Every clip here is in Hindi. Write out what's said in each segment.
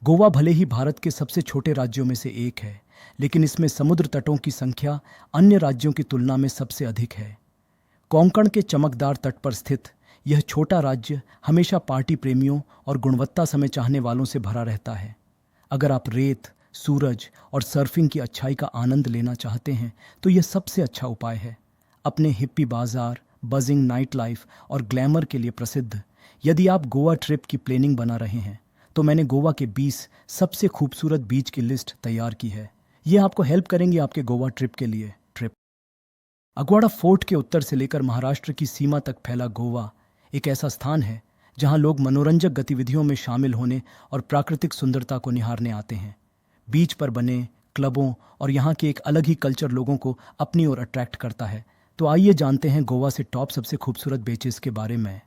गोवा भले ही भारत के सबसे छोटे राज्यों में से एक है, लेकिन इसमें समुद्र तटों की संख्या अन्य राज्यों की तुलना में सबसे अधिक है। कोंकण के चमकदार तट पर स्थित यह छोटा राज्य हमेशा पार्टी प्रेमियों और गुणवत्ता समय चाहने वालों से भरा रहता है। अगर आप रेत, सूरज और सर्फिंग की अच्छाई का आनंद लेना चाहते हैं तो यह सबसे अच्छा उपाय है। अपने हिप्पी बाजार, बजिंग नाइट लाइफ और ग्लैमर के लिए प्रसिद्ध यदि आप गोवा ट्रिप की प्लानिंग बना रहे हैं तो मैंने गोवा के 20 सबसे खूबसूरत बीच की लिस्ट तैयार की है। ये आपको हेल्प करेंगी आपके गोवा ट्रिप के लिए। अगवाड़ा फोर्ट के उत्तर से लेकर महाराष्ट्र की सीमा तक फैला गोवा एक ऐसा स्थान है जहां लोग मनोरंजक गतिविधियों में शामिल होने और प्राकृतिक सुंदरता को निहारने आते हैं। बीच पर बने क्लबों और यहाँ के एक अलग ही कल्चर लोगों को अपनी ओर अट्रैक्ट करता है। तो आइए जानते हैं गोवा से टॉप सबसे खूबसूरत बीचेस के बारे में।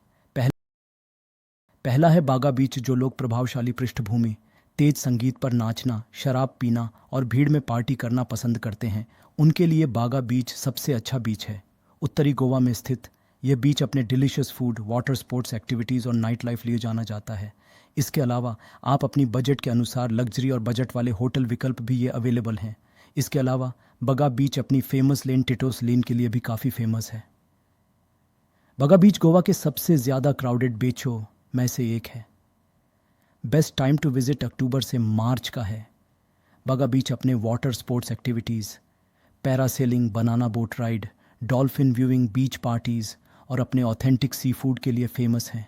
पहला है बागा बीच, जो लोग प्रभावशाली पृष्ठभूमि, तेज संगीत पर नाचना, शराब पीना और भीड़ में पार्टी करना पसंद करते हैं, उनके लिए बागा बीच सबसे अच्छा बीच है। उत्तरी गोवा में स्थित यह बीच अपने delicious food, water sports activities और नाइट लाइफ लिए जाना जाता है। इसके अलावा आप अपनी बजट के अनुसार लग्जरी और बजट वाले होटल विकल्प भी ये अवेलेबल हैं। इसके अलावा बगा बीच अपनी फेमस लेन टिटोस लेन के लिए भी काफ़ी फेमस है। बगा बीच गोवा के सबसे ज़्यादा क्राउडेड बीचों में से एक है। Best time to visit October से मार्च का है। बगा बीच अपने water sports activities, parasailing, banana boat ride, dolphin viewing, beach parties और अपने ऑथेंटिक सी फूड के लिए फेमस है।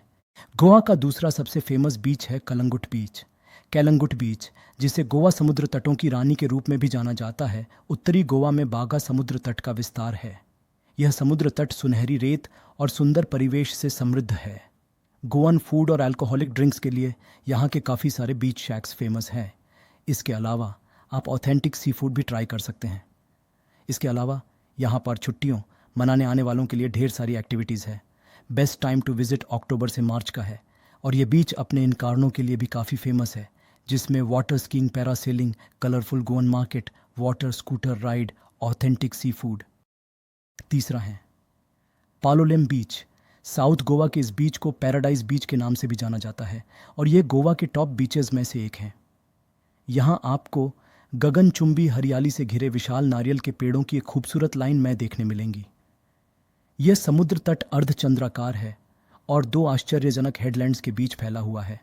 गोवा का दूसरा सबसे फेमस बीच है कलंगुट बीच। कैलंगुट बीच, जिसे गोवा समुद्र तटों की रानी के रूप में भी जाना जाता है, उत्तरी गोवा में बागा समुद्र तट का विस्तार है। यह समुद्र तट सुनहरी रेत और सुंदर परिवेश से समृद्ध है। गोवन फूड और अल्कोहलिक ड्रिंक्स के लिए यहाँ के काफ़ी सारे बीच शैक्स फेमस हैं। इसके अलावा आप ऑथेंटिक सी फूड भी ट्राई कर सकते हैं। इसके अलावा यहाँ पर छुट्टियों मनाने आने वालों के लिए ढेर सारी एक्टिविटीज़ है। Best time to visit October से मार्च का है और ये बीच अपने इन कारणों के लिए भी काफ़ी फेमस है, जिसमें water skiing, parasailing, colourful Goan market, water scooter ride, authentic sea food. तीसरा है पालोलेम बीच। साउथ गोवा के इस बीच को पैराडाइज बीच के नाम से भी जाना जाता है और ये गोवा के टॉप बीचेस में से एक है। यहाँ आपको गगनचुंबी हरियाली से घिरे विशाल नारियल के पेड़ों की एक खूबसूरत लाइन में देखने मिलेंगी। यह समुद्र तट अर्धचंद्राकार है और दो आश्चर्यजनक हेडलैंड्स के बीच फैला हुआ है।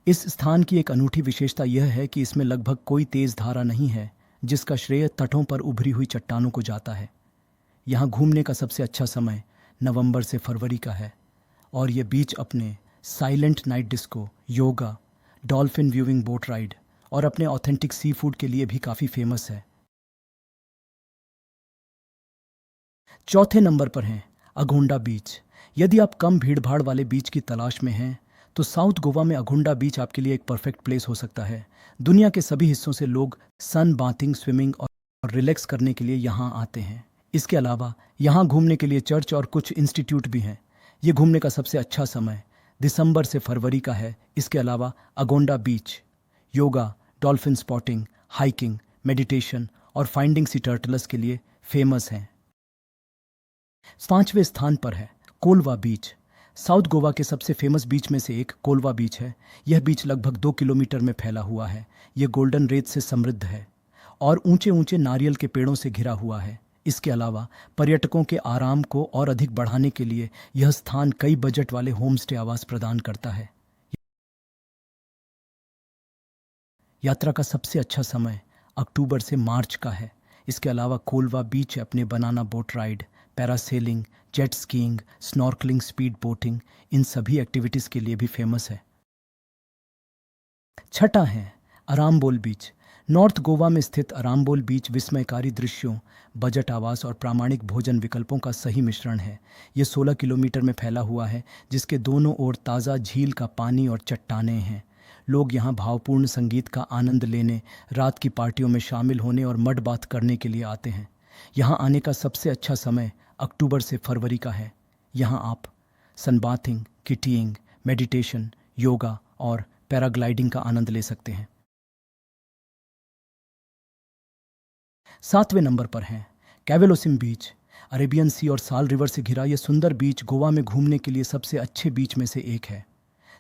इस स्थान की एक अनूठी विशेषता यह है कि इसमें लगभग कोई तेज धारा नहीं है, जिसका श्रेय तटों पर उभरी हुई चट्टानों को जाता है। यहाँ घूमने का सबसे अच्छा समय नवंबर से फरवरी का है और ये बीच अपने silent night disco, yoga, dolphin viewing boat ride और अपने ऑथेंटिक सी फूड के लिए भी काफ़ी फेमस है। चौथे नंबर पर हैं अगोंडा बीच। यदि आप कम भीड़भाड़ वाले बीच की तलाश में हैं तो साउथ गोवा में अगोंडा बीच आपके लिए एक परफेक्ट प्लेस हो सकता है। दुनिया के सभी हिस्सों से लोग सन बाथिंग, स्विमिंग और रिलैक्स करने के लिए यहाँ आते हैं। इसके अलावा यहाँ घूमने के लिए चर्च और कुछ इंस्टीट्यूट भी हैं। ये घूमने का सबसे अच्छा समय दिसंबर से फरवरी का है। इसके अलावा Agonda beach yoga, dolphin spotting, hiking, meditation और फाइंडिंग सी टर्टल्स के लिए फेमस हैं। पांचवें स्थान पर है कोलवा बीच। साउथ गोवा के सबसे फेमस बीच में से एक कोलवा बीच है। यह बीच लगभग 2 किलोमीटर में फैला हुआ है। यह गोल्डन रेत से समृद्ध है और ऊंचे ऊंचे नारियल के पेड़ों से घिरा हुआ है। इसके अलावा पर्यटकों के आराम को और अधिक बढ़ाने के लिए यह स्थान कई बजट वाले होम स्टे आवास प्रदान करता है। यात्रा का सबसे अच्छा समय अक्टूबर से मार्च का है। इसके अलावा कोलवा बीच अपने banana boat ride, parasailing, jet skiing, snorkelling, speed boating, इन सभी एक्टिविटीज़ के लिए भी फेमस है। छठा है अराम्बोल बीच। नॉर्थ गोवा में स्थित अराम्बोल बीच विस्मयकारी दृश्यों, बजट आवास और प्रामाणिक भोजन विकल्पों का सही मिश्रण है। ये 16 किलोमीटर में फैला हुआ है, जिसके दोनों ओर ताज़ा झील का पानी और चट्टानें हैं। लोग यहाँ भावपूर्ण संगीत का आनंद लेने, रात की पार्टियों में शामिल होने और मड बाथ करने के लिए आते हैं। यहाँ आने का सबसे अच्छा समय अक्टूबर से फरवरी का है। यहाँ आप सनबाथिंग, किटीइंग, मेडिटेशन, योगा और पैराग्लाइडिंग का आनंद ले सकते हैं। सातवें नंबर पर है कैवेलोसिम बीच। अरेबियन सी और साल रिवर से घिरा यह सुंदर बीच गोवा में घूमने के लिए सबसे अच्छे बीच में से एक है।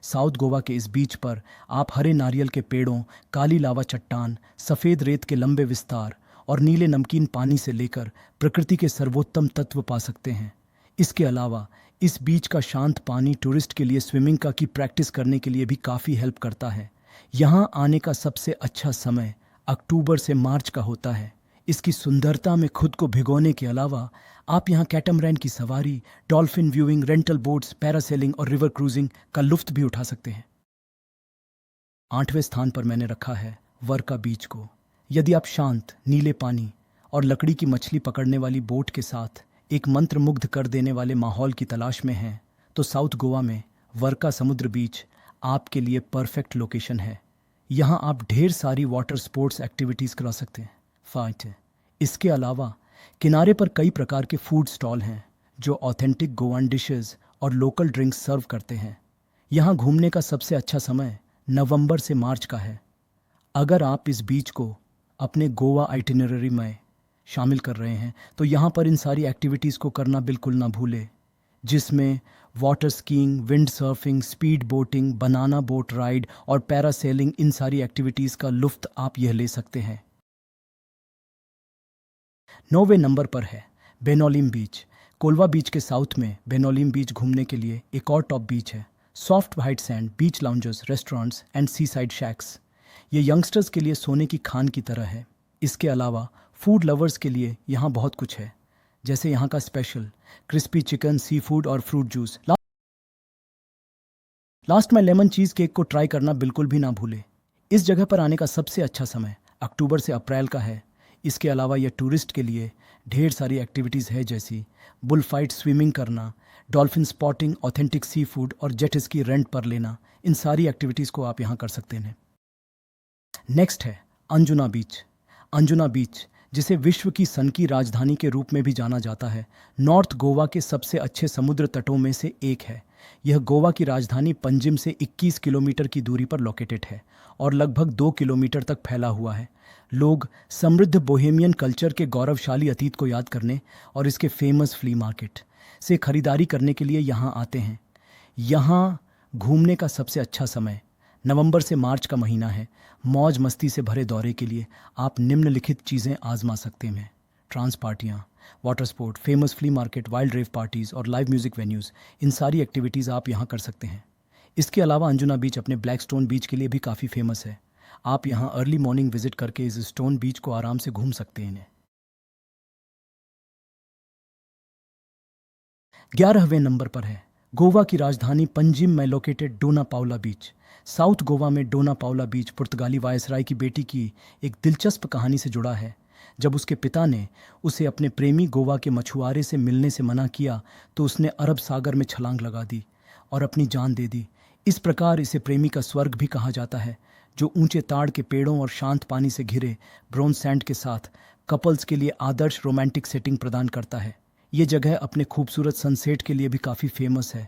साउथ गोवा के इस बीच पर आप हरे नारियल के पेड़ों, काली लावा चट्टान, सफ़ेद रेत के लंबे विस्तार और नीले नमकीन पानी से लेकर प्रकृति के सर्वोत्तम तत्व पा सकते हैं। इसके अलावा इस बीच का शांत पानी टूरिस्ट के लिए स्विमिंग का की प्रैक्टिस करने के लिए भी काफ़ी हेल्प करता है। यहाँ आने का सबसे अच्छा समय अक्टूबर से मार्च का होता है। इसकी सुंदरता में खुद को भिगोने के अलावा आप यहाँ कैटमरैन की सवारी, dolphin viewing, rental boats, parasailing और रिवर क्रूजिंग का लुत्फ भी उठा सकते हैं। 8वें स्थान पर मैंने रखा है वर्का बीच को। यदि आप शांत नीले पानी और लकड़ी की मछली पकड़ने वाली बोट के साथ एक मंत्रमुग्ध कर देने वाले माहौल की तलाश में हैं, तो साउथ गोवा में वर्का समुद्र बीच आपके लिए परफेक्ट लोकेशन है। यहाँ आप ढेर सारी वाटर स्पोर्ट्स एक्टिविटीज़ करा सकते हैं। इसके अलावा किनारे पर कई प्रकार के फूड स्टॉल हैं जो ऑथेंटिक गोवान डिशेस और लोकल ड्रिंक्स सर्व करते हैं। यहाँ घूमने का सबसे अच्छा समय नवंबर से मार्च का है। अगर आप इस बीच को अपने गोवा आइटिनरी में शामिल कर रहे हैं तो यहाँ पर इन सारी एक्टिविटीज़ को करना बिल्कुल ना भूलें, जिसमें water skiing, wind surfing, speed boating, banana boat ride और पैरासेलिंग, इन सारी एक्टिविटीज़ का लुत्फ आप यह ले सकते हैं। 9वें नंबर पर है बेनोलिम बीच। कोलवा बीच के साउथ में बेनोलिम बीच घूमने के लिए एक और टॉप बीच है। Soft white sand, beach lounges, restaurants and seaside shacks, ये यंगस्टर्स के लिए सोने की खान की तरह है। इसके अलावा फूड लवर्स के लिए यहाँ बहुत कुछ है, जैसे यहाँ का special crispy chicken, sea food और फ्रूट जूस। लास्ट में लेमन चीज़ केक को ट्राई करना बिल्कुल भी ना भूले। इस जगह पर आने का सबसे अच्छा समय अक्टूबर से अप्रैल का है। इसके अलावा यह टूरिस्ट के लिए ढेर सारी एक्टिविटीज़ है, जैसी बुल फाइट, स्विमिंग करना, dolphin spotting, authentic sea food और जेट स्की रेंट पर लेना। इन सारी एक्टिविटीज़ को आप यहाँ कर सकते हैं। नेक्स्ट है अंजुना बीच। अंजुना बीच, जिसे विश्व की सन की राजधानी के रूप में भी जाना जाता है, नॉर्थ गोवा के सबसे अच्छे समुद्र तटों में से एक है। यह गोवा की राजधानी पंजिम से 21 किलोमीटर की दूरी पर लोकेटेड है और लगभग 2 किलोमीटर तक फैला हुआ है। लोग समृद्ध बोहेमियन कल्चर के गौरवशाली अतीत को याद करने और इसके फेमस फ्ली मार्केट से खरीदारी करने के लिए यहाँ आते हैं। यहाँ घूमने का सबसे अच्छा समय नवंबर से मार्च का महीना है। मौज मस्ती से भरे दौरे के लिए आप निम्नलिखित चीज़ें आजमा सकते हैं: ट्रांस पार्टियाँ, water sport, famous flea market, wild rave parties और लाइव म्यूज़िक वेन्यूज़। इन सारी एक्टिविटीज़ आप यहाँ कर सकते हैं। इसके अलावा अंजुना बीच अपने ब्लैक स्टोन बीच के लिए भी काफ़ी फेमस है। आप यहाँ अर्ली मॉर्निंग विजिट करके इस स्टोन बीच को आराम से घूम सकते हैं। 11वें नंबर पर है गोवा की राजधानी पंजिम में लोकेटेड डोना पाउला बीच। साउथ गोवा में डोना पाउला बीच पुर्तगाली वायसराय की बेटी की एक दिलचस्प कहानी से जुड़ा है। जब उसके पिता ने उसे अपने प्रेमी गोवा के मछुआरे से मिलने से मना किया तो उसने अरब सागर में छलांग लगा दी और अपनी जान दे दी। इस प्रकार इसे प्रेमी का स्वर्ग भी कहा जाता है, जो ऊंचे ताड़ के पेड़ों और शांत पानी से घिरे ब्रॉन्ज सैंड के साथ कपल्स के लिए आदर्श रोमांटिक सेटिंग प्रदान करता है। ये जगह अपने खूबसूरत सनसेट के लिए भी काफ़ी फेमस है।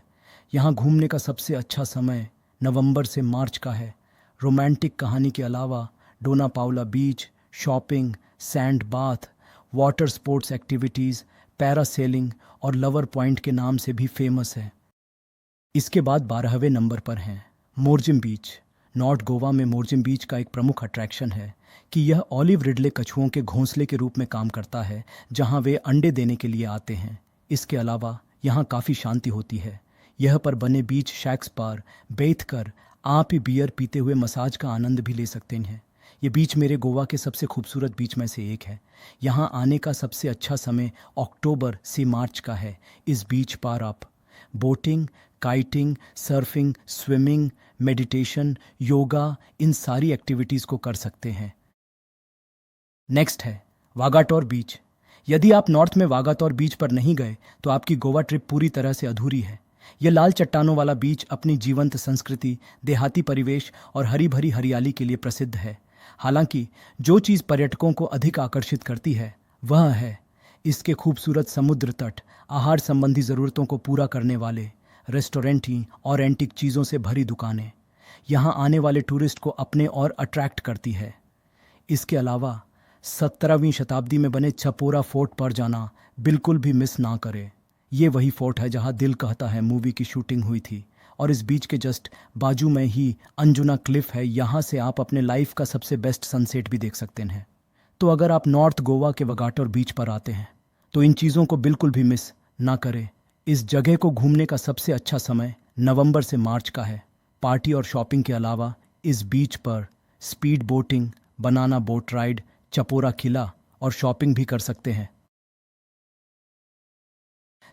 यहाँ घूमने का सबसे अच्छा समय नवंबर से मार्च का है। रोमांटिक कहानी के अलावा Dona Paula beach shopping, sand bath, water sports activities, parasailing और लवर पॉइंट के नाम से भी फेमस है। इसके बाद 12वें नंबर पर हैं मोरजिम बीच। नॉर्थ गोवा में मोरजिम बीच का एक प्रमुख अट्रैक्शन है कि यह ऑलिव रिडले कछुओं के घोंसले के रूप में काम करता है, जहां वे अंडे देने के लिए आते हैं। इसके अलावा यहाँ काफ़ी शांति होती है। यह पर बने बीच शैक्स पर बैठ कर आप ही बियर पीते हुए मसाज का आनंद भी ले सकते हैं। ये बीच मेरे गोवा के सबसे खूबसूरत बीच में से एक है। यहाँ आने का सबसे अच्छा समय अक्टूबर से मार्च का है। इस बीच पर आप boating, kiting, surfing, swimming, meditation, yoga, इन सारी एक्टिविटीज़ को कर सकते हैं। नेक्स्ट है वागाटोर बीच। यदि आप नॉर्थ में वागाटोर बीच पर नहीं गए तो आपकी गोवा ट्रिप पूरी तरह से अधूरी है। यह लाल चट्टानों वाला बीच अपनी जीवंत संस्कृति, देहाती परिवेश और हरी भरी हरियाली के लिए प्रसिद्ध है। हालांकि जो चीज़ पर्यटकों को अधिक आकर्षित करती है वह है इसके खूबसूरत समुद्र तट, आहार संबंधी ज़रूरतों को पूरा करने वाले रेस्टोरेंट ही और एंटीक चीज़ों से भरी दुकानें यहाँ आने वाले टूरिस्ट को अपने और अट्रैक्ट करती है। इसके अलावा 17वीं शताब्दी में बने चपोरा फोर्ट पर जाना बिल्कुल भी मिस ना करें। ये वही फोर्ट है जहाँ दिल कहता है मूवी की शूटिंग हुई थी और इस बीच के जस्ट बाजू में ही अंजुना क्लिफ है। यहाँ से आप अपने लाइफ का सबसे बेस्ट सनसेट भी देख सकते हैं। तो अगर आप नॉर्थ गोवा के वागाटर बीच पर आते हैं तो इन चीज़ों को बिल्कुल भी मिस ना करें। इस जगह को घूमने का सबसे अच्छा समय नवंबर से मार्च का है। पार्टी और शॉपिंग के अलावा इस बीच पर speed boating, banana boat ride, Chapora किला और शॉपिंग भी कर सकते हैं।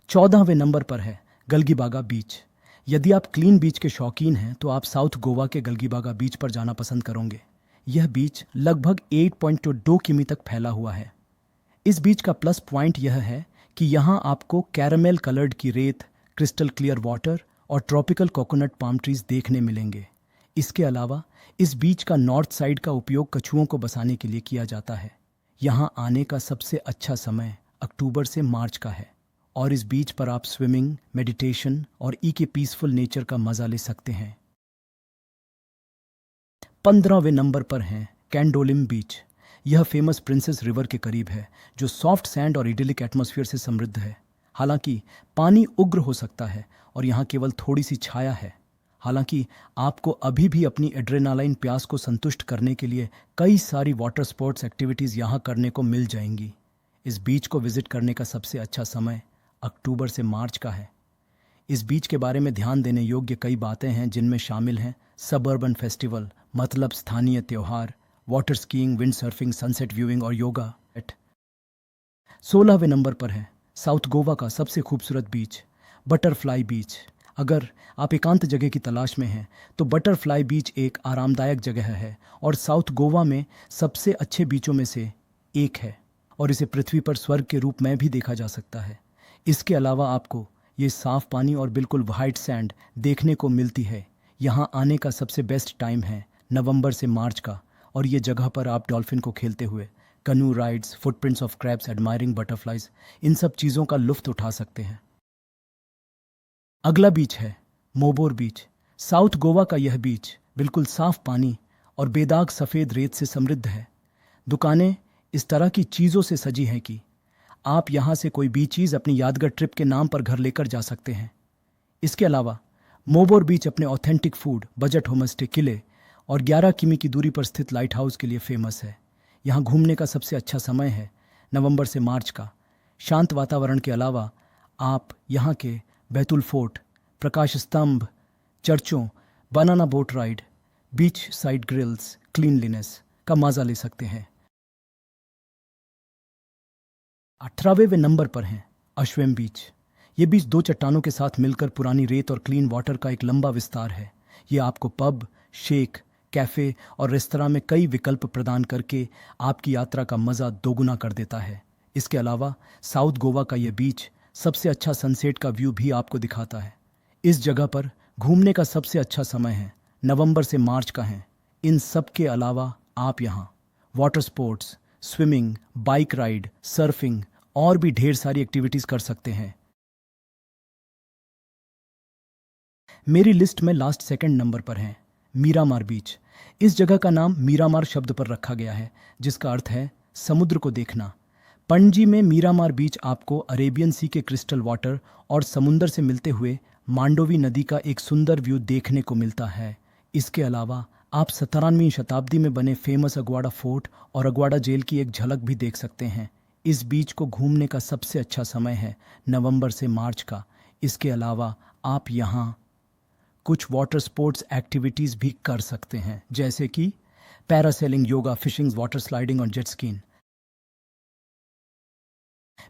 14वें नंबर पर है गलगीबागा बीच। यदि आप क्लीन बीच के शौकीन हैं तो आप साउथ गोवा के गलगीबागा बीच पर जाना पसंद करोगे। यह बीच लगभग 8.2 किमी तक फैला हुआ है। इस बीच का प्लस पॉइंट यह है कि यहाँ आपको कैरामेल कलर्ड की रेत, क्रिस्टल क्लियर वाटर और ट्रॉपिकल कोकोनट पाम ट्रीज देखने मिलेंगे। इसके अलावा इस बीच का नॉर्थ साइड का उपयोग कछुओं को बसाने के लिए किया जाता है। यहाँ आने का सबसे अच्छा समय अक्टूबर से मार्च का है और इस बीच पर आप स्विमिंग, मेडिटेशन और के पीसफुल नेचर का मजा ले सकते हैं। 15वें नंबर पर है कैंडोलिम बीच। यह फेमस प्रिंसेस रिवर के करीब है जो सॉफ्ट सैंड और इडिलिक एटमॉस्फेयर से समृद्ध है। हालांकि पानी उग्र हो सकता है और यहाँ केवल थोड़ी सी छाया है। हालांकि आपको अभी भी अपनी एड्रेनालाइन प्यास को संतुष्ट करने के लिए कई सारी वाटर स्पोर्ट्स एक्टिविटीज़ यहाँ करने को मिल जाएंगी। इस बीच को विजिट करने का सबसे अच्छा समय अक्टूबर से मार्च का है। इस बीच के बारे में ध्यान देने योग्य कई बातें हैं जिनमें शामिल हैं सबर्बन फेस्टिवल मतलब स्थानीय त्यौहार, water skiing, wind surfing, sunset viewing और योगा। 16वें नंबर पर है साउथ गोवा का सबसे खूबसूरत बीच बटरफ्लाई बीच। अगर आप एकांत जगह की तलाश में हैं तो बटरफ्लाई बीच एक आरामदायक जगह है और साउथ गोवा में सबसे अच्छे बीचों में से एक है और इसे पृथ्वी पर स्वर्ग के रूप में भी देखा जा सकता है। इसके अलावा आपको ये साफ पानी और बिल्कुल वाइट सैंड देखने को मिलती है। यहाँ आने का सबसे बेस्ट टाइम है नवंबर से मार्च का और ये जगह पर आप डॉल्फिन को खेलते हुए, canoe rides, footprints of crabs, admiring butterflies, इन सब चीज़ों का लुफ्त उठा सकते हैं। अगला बीच है मोबोर बीच। साउथ गोवा का यह बीच बिल्कुल साफ पानी और बेदाग सफ़ेद रेत से समृद्ध है। दुकानें इस तरह की चीज़ों से सजी हैं कि आप यहाँ से कोई भी चीज़ अपनी यादगार ट्रिप के नाम पर घर लेकर जा सकते हैं। इसके अलावा मोबोर बीच अपने ऑथेंटिक फूड, बजट होमस्टे, किले और 11 किमी की दूरी पर स्थित लाइट हाउस के लिए फेमस है। यहाँ घूमने का सबसे अच्छा समय है नवंबर से मार्च का। शांत वातावरण के अलावा आप यहाँ के बैतुल फोर्ट, प्रकाश स्तंभ, चर्चों, banana boat ride, beach side grills, cleanliness का मजा ले सकते हैं। 18वें नंबर पर हैं अश्वेम बीच। ये बीच दो चट्टानों के साथ मिलकर पुरानी रेत और क्लीन वाटर का एक लंबा विस्तार है। ये आपको पब, शेक, कैफ़े और रेस्तरां में कई विकल्प प्रदान करके आपकी यात्रा का मज़ा दोगुना कर देता है। इसके अलावा साउथ गोवा का यह बीच सबसे अच्छा सनसेट का व्यू भी आपको दिखाता है। इस जगह पर घूमने का सबसे अच्छा समय है नवंबर से मार्च का है। इन सब के अलावा आप यहाँ water sports, swimming, bike ride, surfing और भी ढेर सारी एक्टिविटीज़ कर सकते हैं। मेरी लिस्ट में लास्ट सेकंड नंबर पर है मीरामार बीच। इस जगह का नाम मीरामार शब्द पर रखा गया है जिसका अर्थ है समुद्र को देखना। पणजी में मीरामार बीच आपको अरेबियन सी के क्रिस्टल वाटर और समुद्र से मिलते हुए मांडोवी नदी का एक सुंदर व्यू देखने को मिलता है। इसके अलावा आप 17वीं शताब्दी में बने फेमस अगवाड़ा फोर्ट और अगवाड़ा जेल की एक झलक भी देख सकते हैं। इस बीच को घूमने का सबसे अच्छा समय है नवंबर से मार्च का। इसके अलावा आप यहाँ कुछ वाटर स्पोर्ट्स एक्टिविटीज़ भी कर सकते हैं जैसे कि parasailing, yoga, fishing, water sliding और जेट स्कीइंग।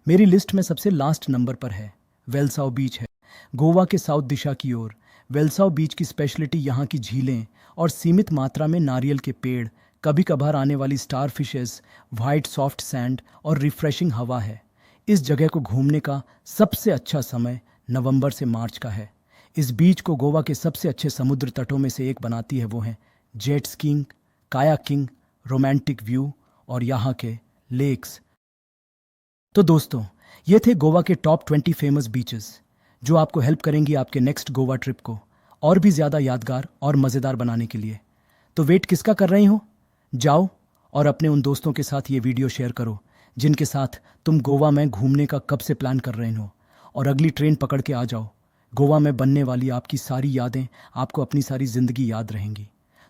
मेरी लिस्ट में सबसे लास्ट नंबर पर है वेलसाव बीच है। गोवा के साउथ दिशा की ओर वेलसाव बीच की स्पेशलिटी यहाँ की झीलें और सीमित मात्रा में नारियल के पेड़, कभी कभार आने वाली star fishes, white soft sand और रिफ्रेशिंग हवा है। इस जगह को घूमने का सबसे अच्छा समय नवंबर से मार्च का है। इस बीच को गोवा के सबसे अच्छे समुद्र तटों में से एक बनाती है वो हैं jet skiing, kayaking, romantic view और यहाँ के लेक्स। तो दोस्तों, ये थे गोवा के टॉप 20 फेमस बीचेस जो आपको हेल्प करेंगी आपके नेक्स्ट गोवा ट्रिप को और भी ज़्यादा यादगार और मज़ेदार बनाने के लिए। तो वेट किसका कर रही हो? जाओ और अपने उन दोस्तों के साथ ये वीडियो शेयर करो जिनके साथ तुम गोवा में घूमने का कब से प्लान कर रहे हो और अगली ट्रेन पकड़ के आ जाओ गोवा में बनने वाली आपकी सारी यादें आपको अपनी सारी ज़िंदगी याद रहेंगी।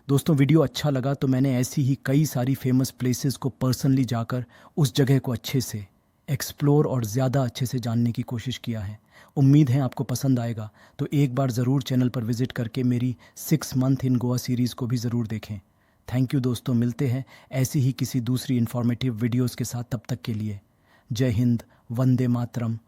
दोस्तों, वीडियो अच्छा लगा तो मैंने ऐसी ही कई सारी फेमस प्लेसेस को पर्सनली जाकर उस जगह को अच्छे से एक्सप्लोर और ज़्यादा अच्छे से जानने की कोशिश किया है। उम्मीद है आपको पसंद आएगा, तो एक बार ज़रूर चैनल पर विज़िट करके मेरी 6 मंथ इन गोवा सीरीज़ को भी ज़रूर देखें। थैंक यू दोस्तों, मिलते हैं ऐसी ही किसी दूसरी इन्फॉर्मेटिव वीडियोज़ के साथ। तब तक के लिए जय हिंद, वंदे मातरम,